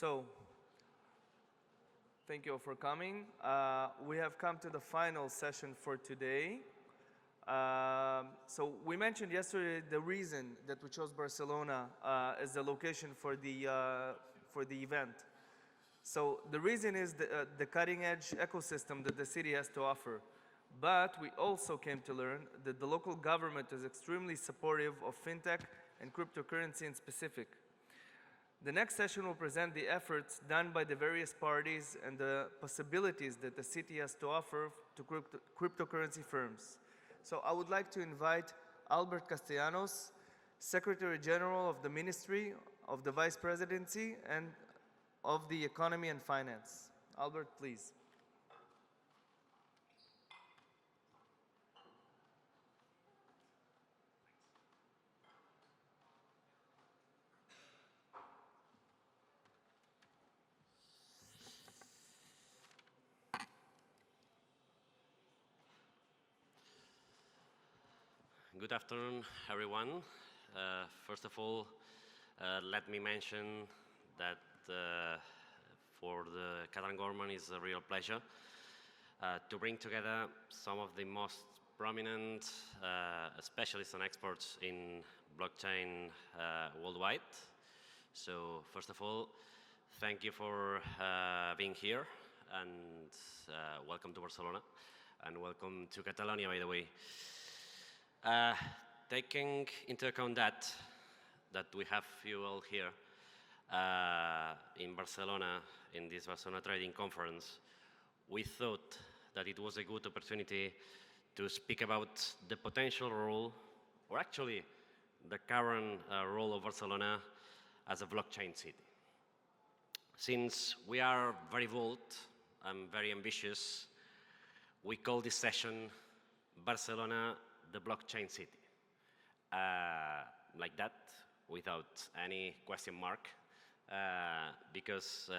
So, thank you all for coming. We have come to the final session for today. So we mentioned yesterday the reason that we chose Barcelona as the location for the event. So the reason is the cutting-edge ecosystem that the city has to offer. But we also came to learn that the local government is extremely supportive of fintech and cryptocurrency in specific. The next session will present the efforts done by the various parties and the possibilities that the city has to offer to cryptocurrency firms. So I would like to invite Albert Castellanos, Secretary General of the Ministry of the Vice-presidency and of the Economy and Finance. Albert, please. Good afternoon, everyone. First of all, let me mention that for the Catalan government it's a real pleasure to bring together some of the most prominent specialists and experts in blockchain worldwide. So first of all, thank you for being here, and welcome to Barcelona, and welcome to Catalonia, by the way. Taking into account that we have you all here in Barcelona, in this Barcelona Trading Conference, we thought that it was a good opportunity to speak about the potential role, or actually the current role of Barcelona as a blockchain city. Since we are very bold and very ambitious, we call this session Barcelona the blockchain city. Like that, without any question mark, because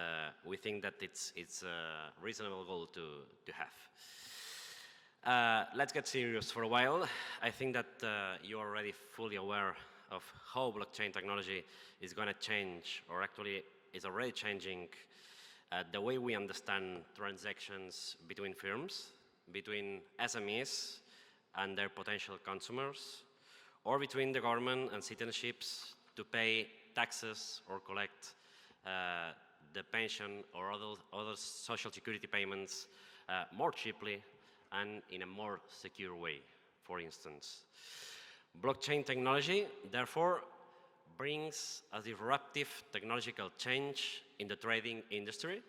we think that it's a reasonable goal to have. Let's get serious for a while. I think that you're already fully aware of how blockchain technology is going to change, or actually is already changing, the way we understand transactions between firms, between SMEs, and their potential consumers, or between the government and citizenships to pay taxes or collect the pension or other social security payments more cheaply and in a more secure way, for instance. Blockchain technology, therefore, brings a disruptive technological change in the trading industry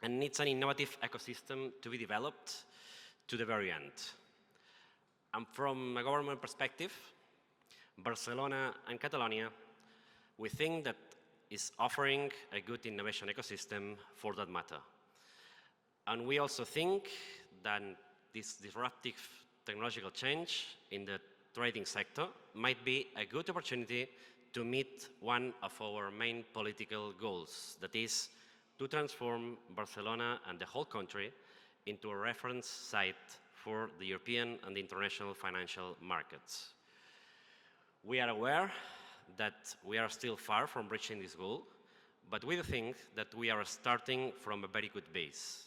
and needs an innovative ecosystem to be developed to the very end. And from a government perspective, Barcelona and Catalonia, we think that is offering a good innovation ecosystem for that matter. And we also think that this disruptive technological change in the trading sector might be a good opportunity to meet one of our main political goals, that is to transform Barcelona and the whole country into a reference site for the European and the international financial markets. We are aware that we are still far from reaching this goal, but we think that we are starting from a very good base.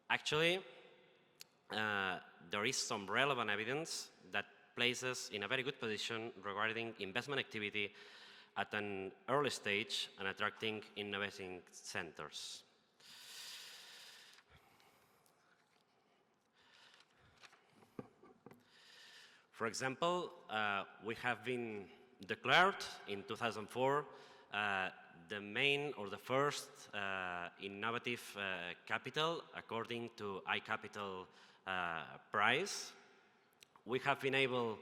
Actually, there is some relevant evidence that places us in a very good position regarding investment activity at an early stage and attracting innovating centers. For example, we have been declared in 2004 the main or the first innovative capital according to iCapital prize. We have been able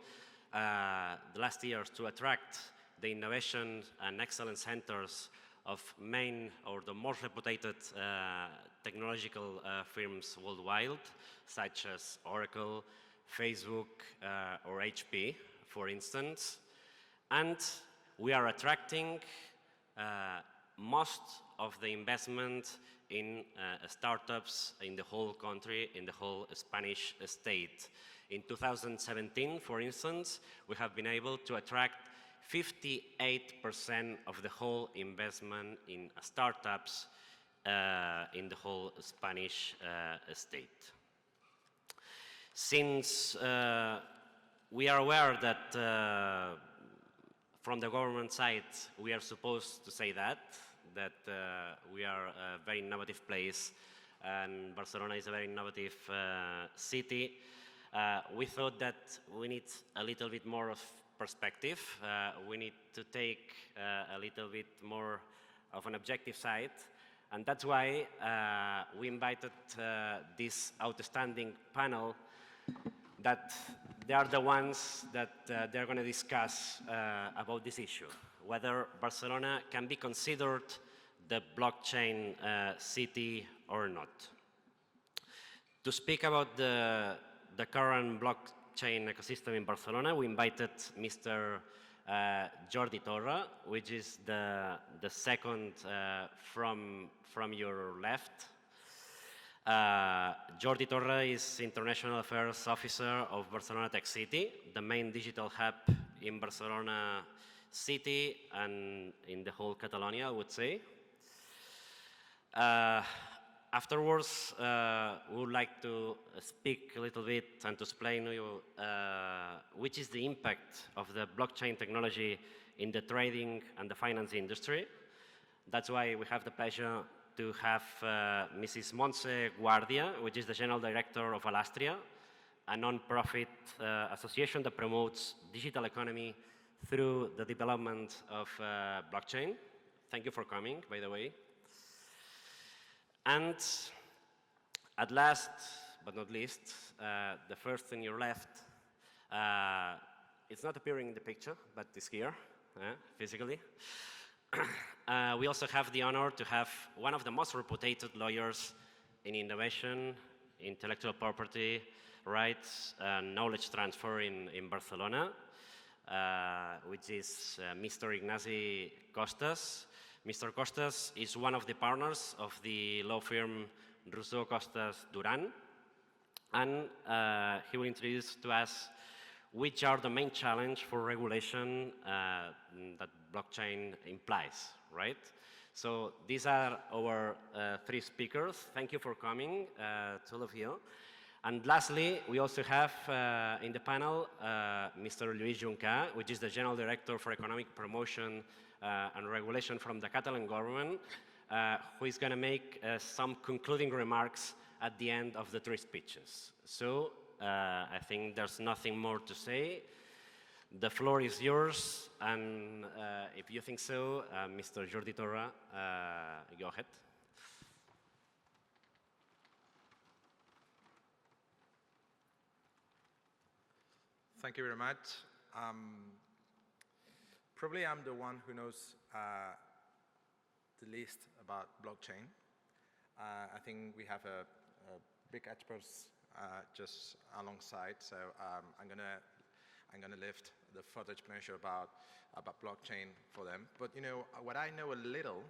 the last years to attract the innovation and excellence centers of main or the most reputed technological firms worldwide, such as Oracle, Facebook, or HP, for instance. And we are attracting most of the investment in startups in the whole country, in the whole Spanish state. In 2017, for instance, we have been able to attract 58% of the whole investment in startups in the whole Spanish state. Since we are aware that from the government side, we are supposed to say that we are a very innovative place and Barcelona is a very innovative city. We thought that we need a little bit more of perspective. We need to take a little bit more of an objective side. And that's why we invited this outstanding panel that they are the ones that they're going to discuss about this issue, whether Barcelona can be considered the blockchain city or not. To speak about the current blockchain ecosystem in Barcelona, we invited Mr. Jordi Torrent, which is the second from your left. Jordi Torrent is International Affairs Officer of Barcelona Tech City, the main digital hub in Barcelona city and in the whole Catalonia, I would say. Afterwards, we would like to speak a little bit and to explain to you which is the impact of the blockchain technology in the trading and the finance industry. That's why we have the pleasure to have Mrs. Montse Guardia, which is the General Director of Alastria, a non-profit association that promotes digital economy through the development of blockchain. Thank you for coming, by the way. And at last, but not least, the first in your left, it's not appearing in the picture, but it's here, physically. We also have the honor to have one of the most reputed lawyers in innovation, intellectual property rights, and knowledge transfer in Barcelona, which is Mr. Ignasi Costas. Mr. Costas is one of the partners of the law firm Rousseau Costas Duran, and he will introduce to us which are the main challenge for regulation that blockchain implies, right? So these are our three speakers. Thank you for coming, to all of you. And lastly, we also have in the panel Mr. Lluís Juncà, which is the General Director for Economic Promotion and Regulation from the Catalan government, who is going to make some concluding remarks at the end of the three speeches. So I think there's nothing more to say. The floor is yours, and if you think so, Mr. Jordi Torrent, go ahead. Thank you very much. Probably I'm the one who knows the least about blockchain. I think we have a big experts just alongside, so I'm gonna lift the further explanation about blockchain for them. But you know, what I know a little,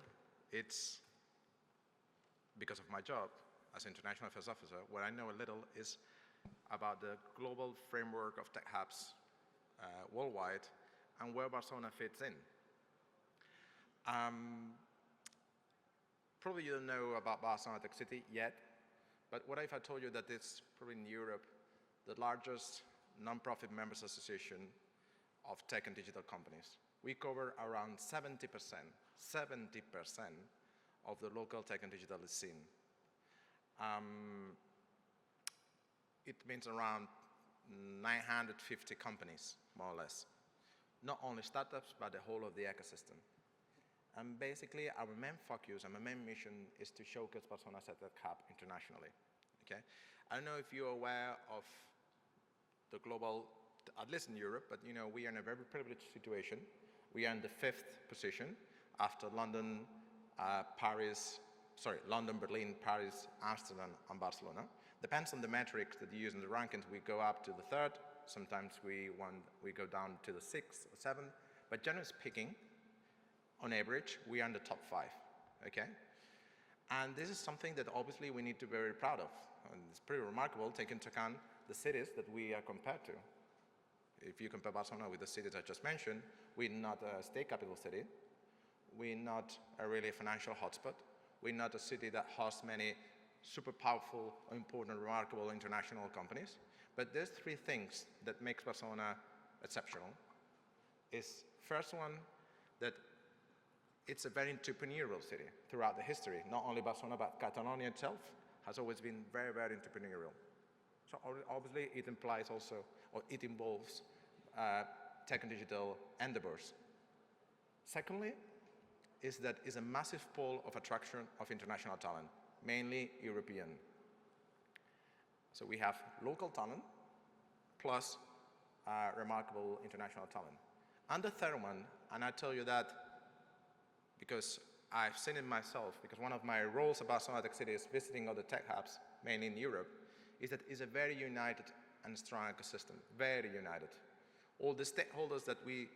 it's because of my job as International Affairs Officer. What I know a little is about the global framework of tech hubs worldwide and where Barcelona fits in. Probably you don't know about Barcelona Tech City yet, but what if I told you that it's probably in Europe the largest non-profit members association of tech and digital companies. We cover around 70% of the local tech and digital scene. It means around 950 companies, more or less. Not only startups, but the whole of the ecosystem. And basically, our main focus and our main mission is to showcase Barcelona as a tech hub internationally. Okay? I don't know if you're aware of the global, at least in Europe, but you know, we are in a very privileged situation. We are in the 5th position after London, London, Berlin, Paris, Amsterdam, and Barcelona. Depends on the metrics that you use in the rankings. We go up to the 3rd. Sometimes we go down to the 6th or 7th. But generally speaking, on average, we are in the top 5. Okay? And this is something that obviously we need to be very proud of. And it's pretty remarkable, taking into account the cities that we are compared to. If you compare Barcelona with the cities I just mentioned, we're not a state capital city. We're not a really financial hotspot. We're not a city that hosts many super powerful, important, remarkable international companies. But there's three things that makes Barcelona exceptional. Is first one, that it's a very entrepreneurial city throughout the history. Not only Barcelona, but Catalonia itself has always been very, very entrepreneurial. So obviously it implies also, or it involves tech and digital endeavors. Secondly, is that it's a massive pool of attraction of international talent, mainly European. So we have local talent plus remarkable international talent. And the third one, and I tell you that because I've seen it myself, because one of my roles at Barcelona Tech City is visiting other tech hubs, mainly in Europe, is that it's a very united and strong ecosystem, very united. All the stakeholders that we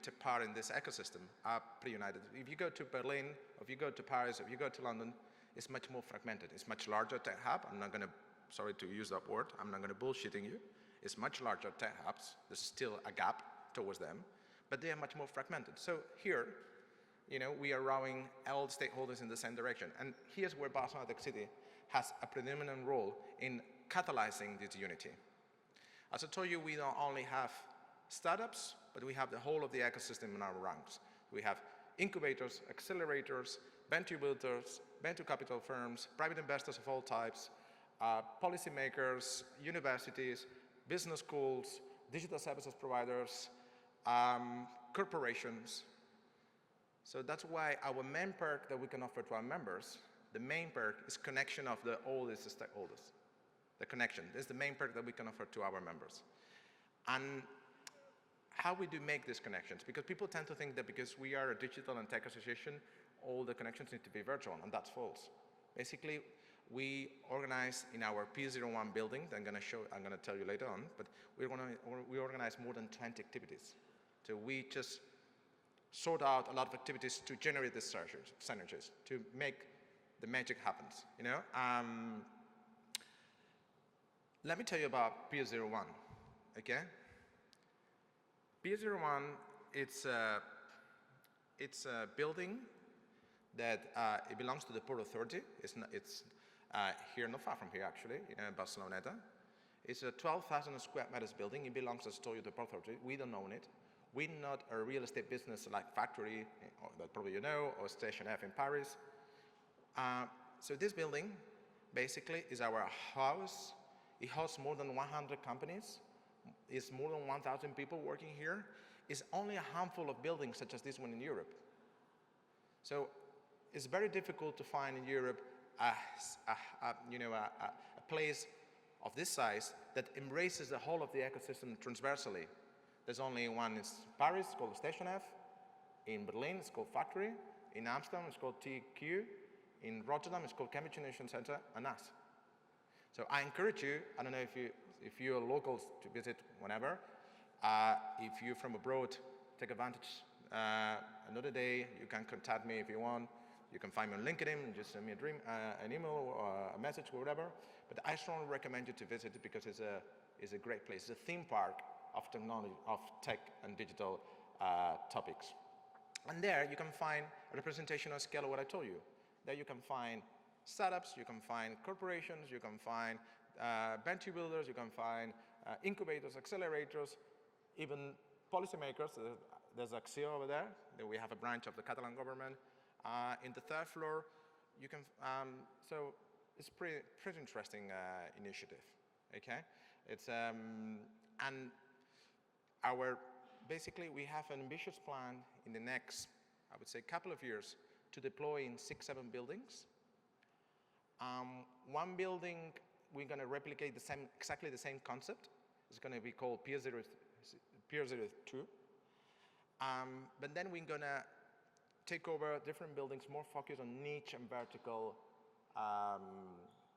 take part in this ecosystem are pretty united. If you go to Berlin, or if you go to Paris, or if you go to London, it's much more fragmented. It's much larger tech hub. I'm not going to, sorry to use that word, I'm not going to bullshitting you. It's much larger tech hubs. There's still a gap towards them, but they are much more fragmented. So here, we are rowing all stakeholders in the same direction. And here's where Barcelona Tech City has a predominant role in catalyzing this unity. As I told you, we don't only have startups, but we have the whole of the ecosystem in our ranks. We have incubators, accelerators, venture builders, venture capital firms, private investors of all types, policymakers, universities, business schools, digital services providers, corporations. So that's why our main perk that we can offer to our members, the main perk is connection of all these stakeholders. The connection is the main perk that we can offer to our members. And how we do make these connections, because people tend to think that because we are a digital and tech association, all the connections need to be virtual, and that's false. Basically, we organize in our P01 building, that I'm going to tell you later on, but we organize more than 20 activities. So we just sort out a lot of activities to generate these synergies, to make the magic happen. Let me tell you about P01, okay? P01, it's a building that it belongs to the Port Authority. It's here, not far from here, actually, in Barcelona. It's a 12,000 square meters building. It belongs, as I told you, to the Port Authority. We don't own it. We're not a real estate business like Factory, that probably you know, or Station F in Paris. So this building, basically, is our house. It hosts more than 100 companies. It's more than 1,000 people working here. It's only a handful of buildings such as this one in Europe. So it's very difficult to find in Europe a place of this size that embraces the whole of the ecosystem transversally. There's only one in Paris, it's called Station F. In Berlin, it's called Factory. In Amsterdam, it's called TQ. In Rotterdam, it's called Cambridge Innovation Center, and us. So I encourage you, I don't know if you're locals to visit whenever, if you're from abroad, take advantage. Another day, you can contact me if you want. You can find me on LinkedIn and just send me an email or a message or whatever. But I strongly recommend you to visit it because it's a great place. It's a theme park of technology, of tech and digital topics. And there you can find a representation on scale of what I told you. There you can find startups, you can find corporations, you can find venture builders, you can find incubators, accelerators, even policymakers. There's Axio over there. We have a branch of the Catalan government. In the third floor, you can. So it's pretty interesting initiative. Okay, it's and basically we have an ambitious plan in the next, I would say, couple of years to deploy in 6-7 buildings. One building we're going to replicate exactly the same concept. It's going to be called Pier 02. But then we're going to take over different buildings more focused on niche and vertical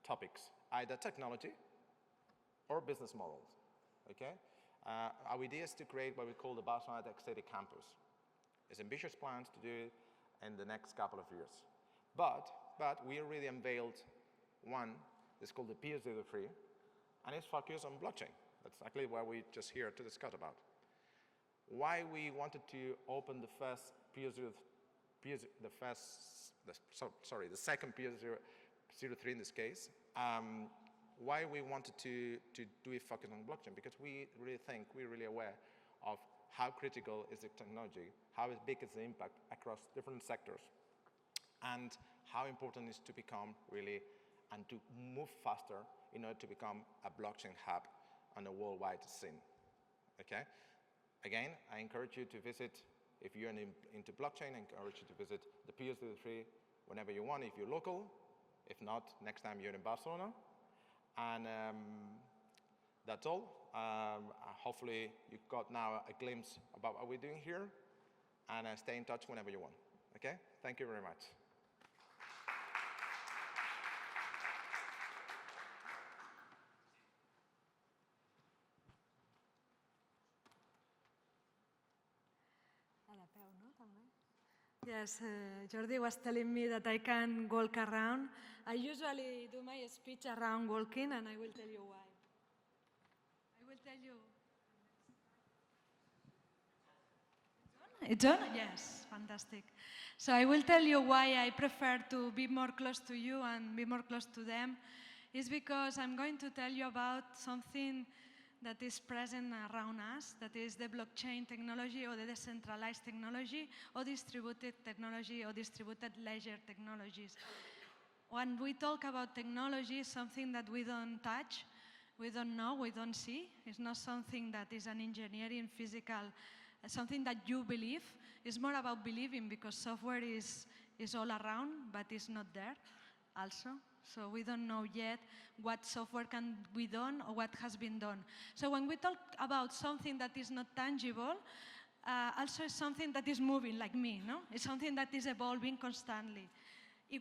topics, either technology or business models, okay? Our idea is to create what we call the Barcelona Tech City campus. It's ambitious plans to do it in the next couple of years. But we already unveiled one, it's called the P03, and it's focused on blockchain. That's exactly what we're just here to discuss about. Why we wanted to open the first the second P03 in this case. Why we wanted to do it focus on blockchain? Because we're really aware of how critical is the technology, how big is the impact across different sectors, and how important it is to become really, and to move faster in order to become a blockchain hub on a worldwide scene, okay? Again, I encourage you to visit, if you're into blockchain, I encourage you to visit the PS03 whenever you want, if you're local. If not, next time you're in Barcelona. And that's all. Hopefully you got now a glimpse about what we're doing here, and stay in touch whenever you want, okay? Thank you very much. Yes, Jordi was telling me that I can walk around. I usually do my speech around walking, and I will tell you why. I will tell you. It's on? Yes, fantastic. So I will tell you why I prefer to be more close to you and be more close to them. It's because I'm going to tell you about something that is present around us, that is the blockchain technology or the decentralized technology or distributed technology or distributed ledger technologies. When we talk about technology, it's something that we don't touch, we don't know, we don't see. It's not something that is an engineering, physical, something that you believe. It's more about believing, because software is all around, but it's not there also. So we don't know yet what software can be done or what has been done. So when we talk about something that is not tangible, also it's something that is moving, like me, no? It's something that is evolving constantly.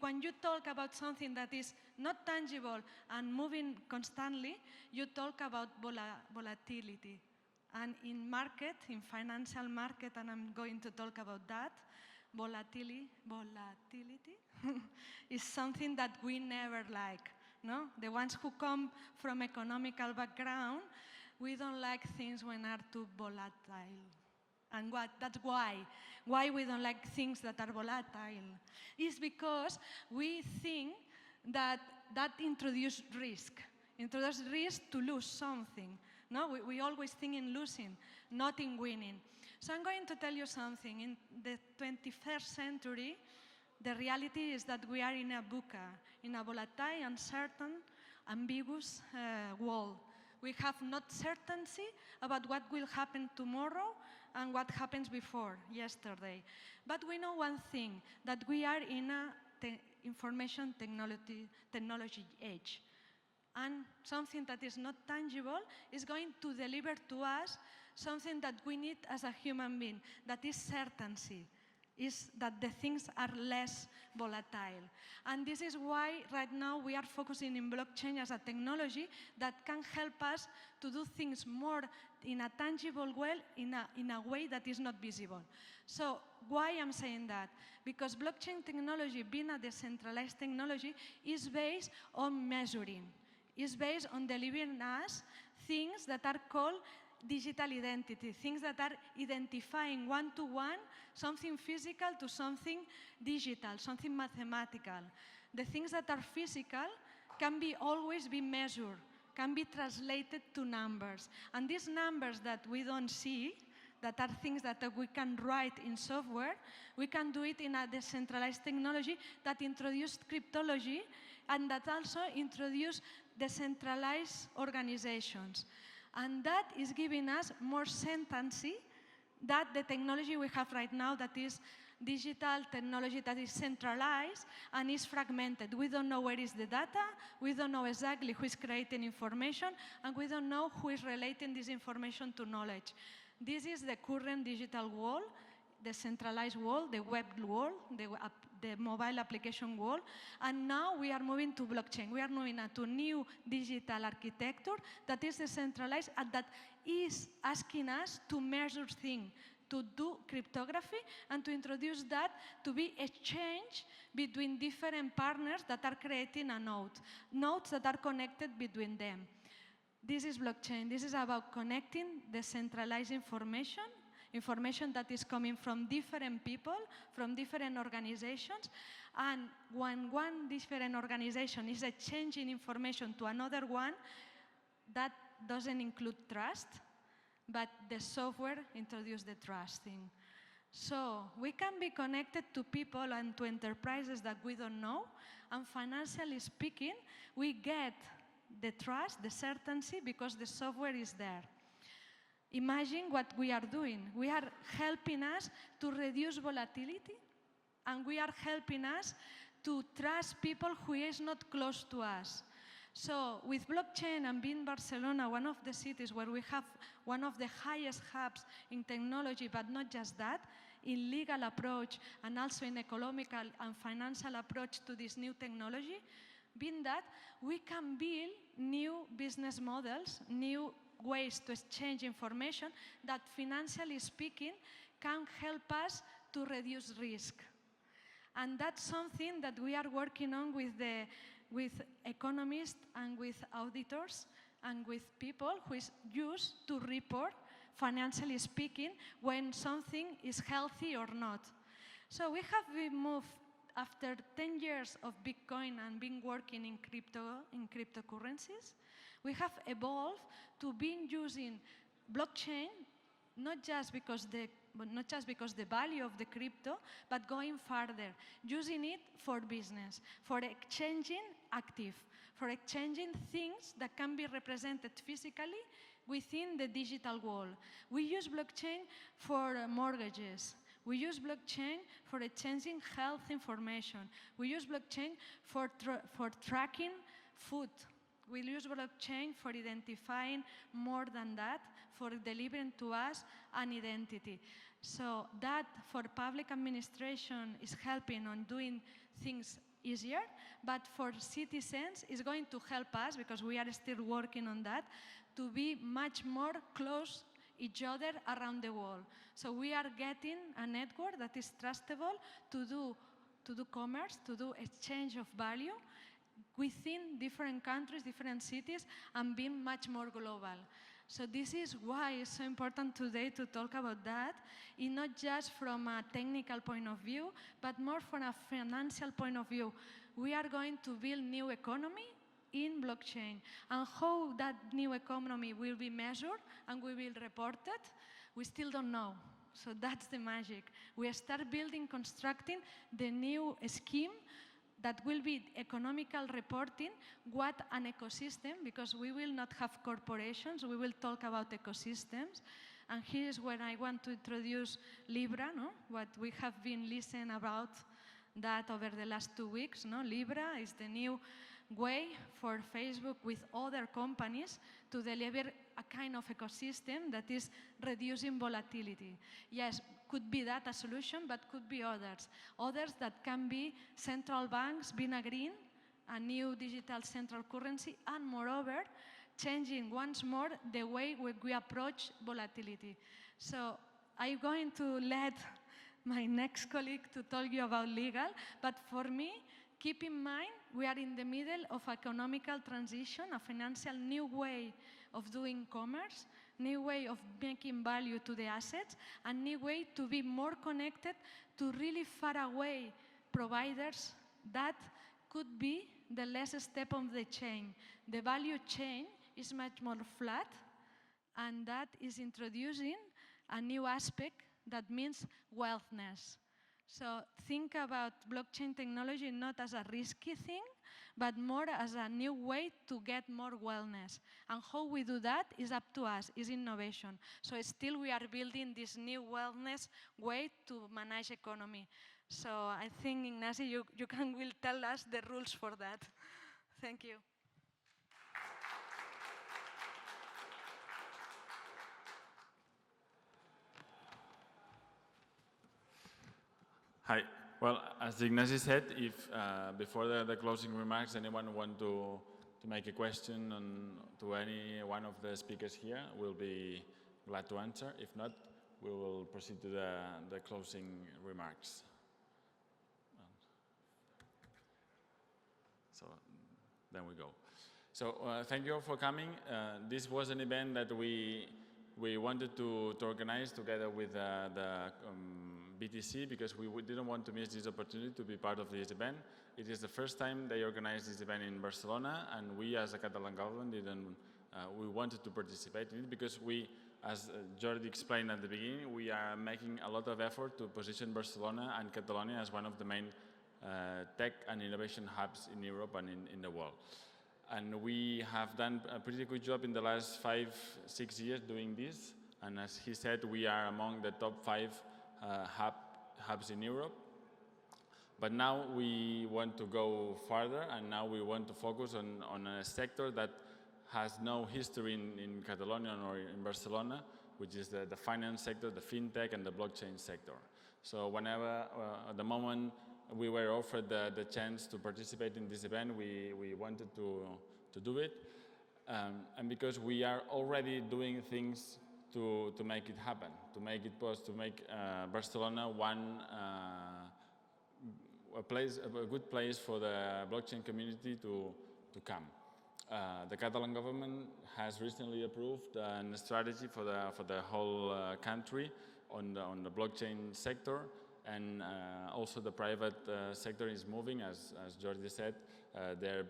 When you talk about something that is not tangible and moving constantly, you talk about volatility. And in market, in financial market, and I'm going to talk about that, volatility is something that we never like. No? The ones who come from economical background, we don't like things when are too volatile. And that's why we don't like things that are volatile. It's because we think that introduces risk to lose something. No, we always think in losing, not in winning. So I'm going to tell you something. In the 21st century, the reality is that we are in a VUCA, in a volatile, uncertain, ambiguous world. We have not certainty about what will happen tomorrow and what happens before yesterday. But we know one thing, that we are in a information technology age. And something that is not tangible is going to deliver to us something that we need as a human being, that is certainty, is that the things are less volatile. And this is why right now we are focusing in blockchain as a technology that can help us to do things more in a tangible way, in a way that is not visible. So why I'm saying that? Because blockchain technology, being a decentralized technology, is based on measuring. Is based on delivering us things that are called digital identity, things that are identifying one-to-one something physical to something digital, something mathematical. The things that are physical can always be measured, can be translated to numbers. And these numbers that we don't see, that are things that we can write in software, we can do it in a decentralized technology that introduced cryptology and that also introduced decentralized organizations. And that is giving us more certainty that the technology we have right now, that is digital technology that is centralized and is fragmented. We don't know where is the data, we don't know exactly who is creating information, and we don't know who is relating this information to knowledge. This is the current digital world, the centralized world, the web world, the mobile application world, and now we are moving to blockchain. We are moving to new digital architecture that is decentralized and that is asking us to measure things, to do cryptography, and to introduce that to be exchanged between different partners that are creating a node, nodes that are connected between them. This is blockchain. This is about connecting decentralized information, information that is coming from different people, from different organizations. And when one different organization is exchanging information to another one, that doesn't include trust, but the software introduces the trust thing. So we can be connected to people and to enterprises that we don't know, and financially speaking, we get the trust, the certainty, because the software is there. Imagine what we are doing. We are helping us to reduce volatility, and we are helping us to trust people who is not close to us. So with blockchain and being Barcelona, one of the cities where we have one of the highest hubs in technology, but not just that, in legal approach and also in economical and financial approach to this new technology, being that we can build new business models, new ways to exchange information that financially speaking can help us to reduce risk. And that's something that we are working on with economists and with auditors and with people who is used to report, financially speaking, when something is healthy or not. So we have been moved after 10 years of Bitcoin and been working in cryptocurrencies. We have evolved to being using blockchain, not just because the value of the crypto, but going further, using it for business, for exchanging active, for exchanging things that can be represented physically within the digital world. We use blockchain for mortgages. We use blockchain for exchanging health information. We use blockchain for tracking food. We use blockchain for identifying more than that, for delivering to us an identity. So that for public administration is helping on doing things easier, but for citizens is going to help us, because we are still working on that, to be much more close each other around the world. So we are getting a network that is trustable to do commerce, to do exchange of value within different countries, different cities, and being much more global. So this is why it's so important today to talk about that, and not just from a technical point of view, but more from a financial point of view. We are going to build new economy in blockchain, and how that new economy will be measured and we will report it, we still don't know. So that's the magic. We start building, constructing the new scheme that will be economical reporting, what an ecosystem, because we will not have corporations, we will talk about ecosystems. And here is where I want to introduce Libra, no? What we have been listening about that over the last 2 weeks. No? Libra is the new way for Facebook with other companies to deliver a kind of ecosystem that is reducing volatility. Yes, could be that a solution, but could be others. Others that can be central banks being agreeing a new digital central currency, and moreover, changing once more the way we approach volatility. So I'm going to let my next colleague to talk you about legal, but for me, keep in mind, we are in the middle of economical transition, a financial new way of doing commerce, new way of making value to the assets, a new way to be more connected to really far away providers that could be the last step of the chain. The value chain is much more flat, and that is introducing a new aspect that means wealthness. So think about blockchain technology not as a risky thing, but more as a new way to get more wellness. And how we do that is up to us, is innovation. So still we are building this new wellness way to manage economy. So I think, Ignacio, you will tell us the rules for that. Thank you. Hi. Well, as Ignacio said, if before the closing remarks, anyone want to make a question to any one of the speakers here, we'll be glad to answer. If not, we will proceed to the closing remarks. So then we go. So thank you all for coming. This was an event that we wanted to organize together with the BTC because we didn't want to miss this opportunity to be part of this event. It is the first time they organized this event in Barcelona, and we as a Catalan government we wanted to participate in it because we, as Jordi explained at the beginning, we are making a lot of effort to position Barcelona and Catalonia as one of the main tech and innovation hubs in Europe and in the world. And we have done a pretty good job in the last 5-6 years doing this. And as he said, we are among the top 5 hubs in Europe. But now we want to go further, and now we want to focus on a sector that has no history in Catalonia or in Barcelona, which is the finance sector, the fintech, and the blockchain sector. So whenever, at the moment, we were offered the chance to participate in this event, we wanted to do it. And because we are already doing things to make it happen, to make it possible, to make Barcelona a good place for the blockchain community to come. The Catalan government has recently approved a strategy for the whole country on the blockchain sector, and also the private sector is moving, as Jordi said. They're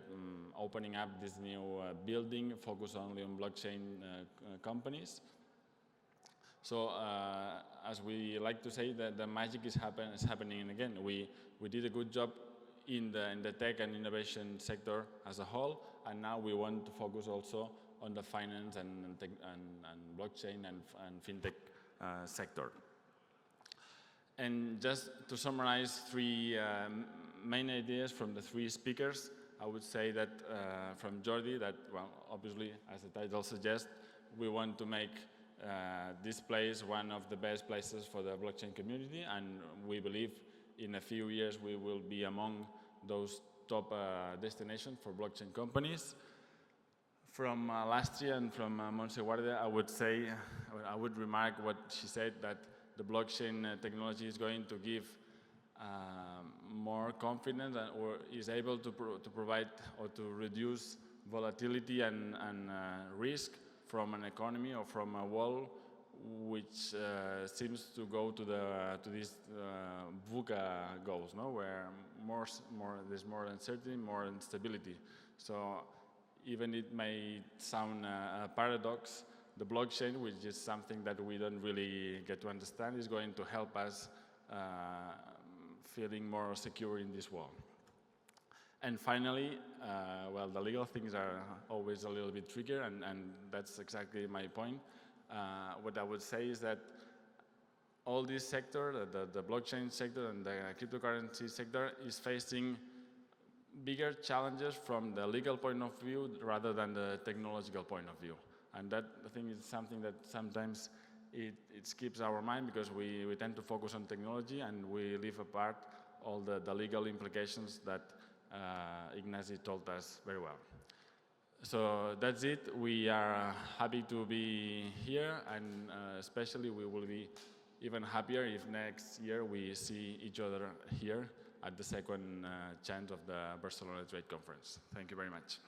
opening up this new building focused only on blockchain companies. So as we like to say, that the magic is happening again. We did a good job in the tech and innovation sector as a whole, and now we want to focus also on the finance and blockchain and fintech sector. And just to summarize 3 main ideas from the 3 speakers, I would say that from Jordi, that, well, obviously, as the title suggests, we want to make this place one of the best places for the blockchain community, and we believe in a few years we will be among those top destinations for blockchain companies. From Alastria and from Montse Guardia, I would remark what she said, that the blockchain technology is going to give more confidence or is able to provide or to reduce volatility and risk from an economy or from a world which seems to go to these VUCA goals, no? Where there's more uncertainty, more instability. So even it may sound a paradox, the blockchain, which is something that we don't really get to understand, is going to help us feeling more secure in this world. And finally, well, the legal things are always a little bit trickier, and that's exactly my point. What I would say is that all this sector, the blockchain sector and the cryptocurrency sector, is facing bigger challenges from the legal point of view rather than the technological point of view. And that, I think, is something that sometimes it skips our mind because we tend to focus on technology and we leave apart all the legal implications that Ignacy told us very well. So that's it. We are happy to be here, and especially we will be even happier if next year we see each other here at the second chance of the Barcelona Trade Conference. Thank you very much.